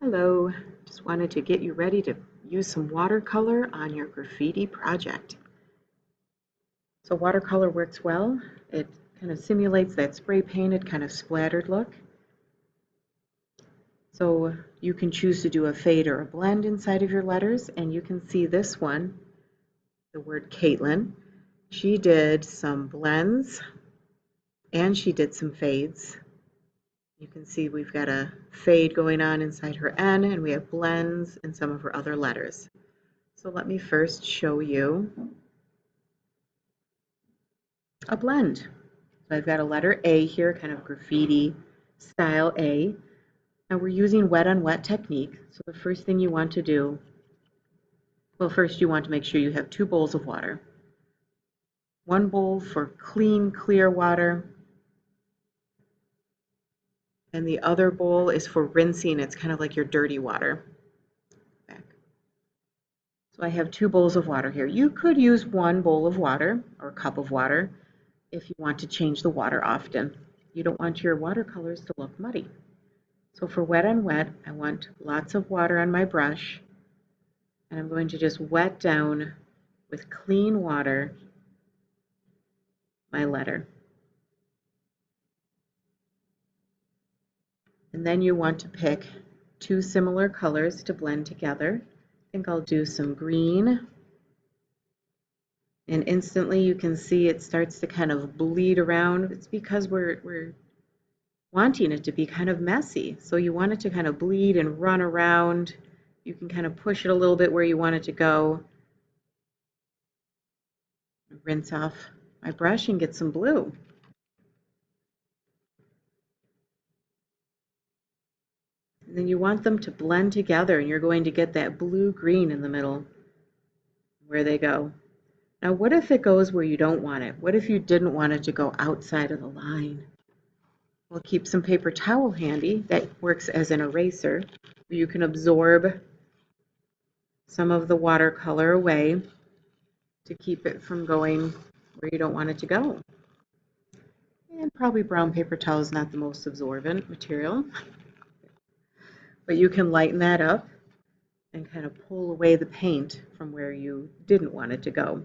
Hello, just wanted to get you ready to use some watercolor on your graffiti project. So watercolor works well. It kind of simulates that spray painted kind of splattered look. So you can choose to do a fade or a blend inside of your letters, and you can see this one, the word Caitlin. She did some blends and she did some fades. You can see we've got a fade going on inside her N, and we have blends in some of her other letters. So let me first show you a blend. So I've got a letter A here, kind of graffiti style A. And we're using wet on wet technique. So the first thing you want to do, well, first you want to make sure you have 2 bowls of water. One bowl for clean, clear water, and the other bowl is for rinsing. It's kind of like your dirty water. So I have 2 bowls of water here. You could use 1 bowl of water or cup of water if you want to change the water often. You don't want your watercolors to look muddy. So for wet on wet, I want lots of water on my brush, and I'm going to just wet down with clean water my letter. And then you want to pick 2 similar colors to blend together. I think I'll do some green. And instantly you can see it starts to kind of bleed around. It's because we're wanting it to be kind of messy. So you want it to kind of bleed and run around. You can kind of push it a little bit where you want it to go. Rinse off my brush and get some blue. And then you want them to blend together, and you're going to get that blue-green in the middle where they go. Now, what if it goes where you don't want it? What if you didn't want it to go outside of the line? We'll keep some paper towel handy that works as an eraser. You can absorb some of the watercolor away to keep it from going where you don't want it to go. And probably brown paper towel is not the most absorbent material, but you can lighten that up and kind of pull away the paint from where you didn't want it to go.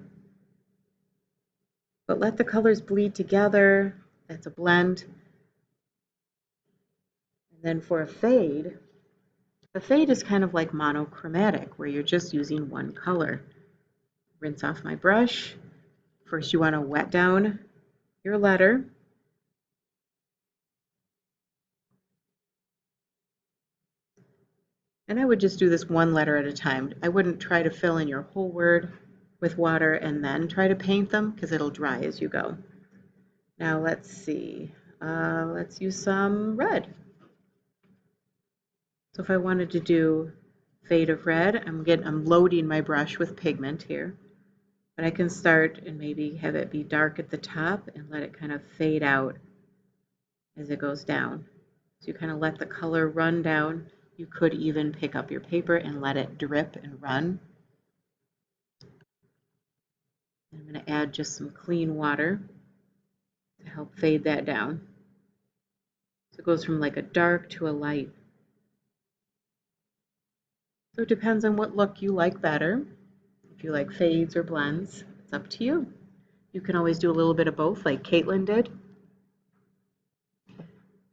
But let the colors bleed together. That's a blend. And then for a fade is kind of like monochromatic, where you're just using one color. Rinse off my brush. First you want to wet down your letter. And I would just do this one letter at a time. I wouldn't try to fill in your whole word with water and then try to paint them, because it'll dry as you go. Now let's see. Let's use some red. So if I wanted to do fade of red, I'm loading my brush with pigment here. But I can start and maybe have it be dark at the top and let it kind of fade out as it goes down. So you kind of let the color run down. You could even pick up your paper and let it drip and run. I'm going to add just some clean water to help fade that down. So it goes from like a dark to a light. So it depends on what look you like better. If you like fades or blends, it's up to you. You can always do a little bit of both, like Caitlin did.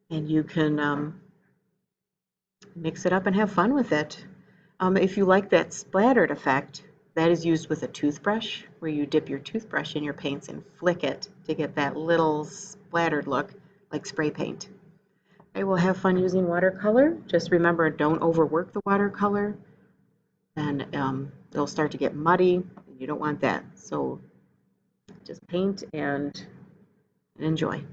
And you can mix it up and have fun with it. If you like that splattered effect, that is used with a toothbrush, where you dip your toothbrush in your paints and flick it to get that little splattered look like spray paint. I will have fun using watercolor. Just remember, don't overwork the watercolor, and it'll start to get muddy. You don't want that. So just paint and enjoy.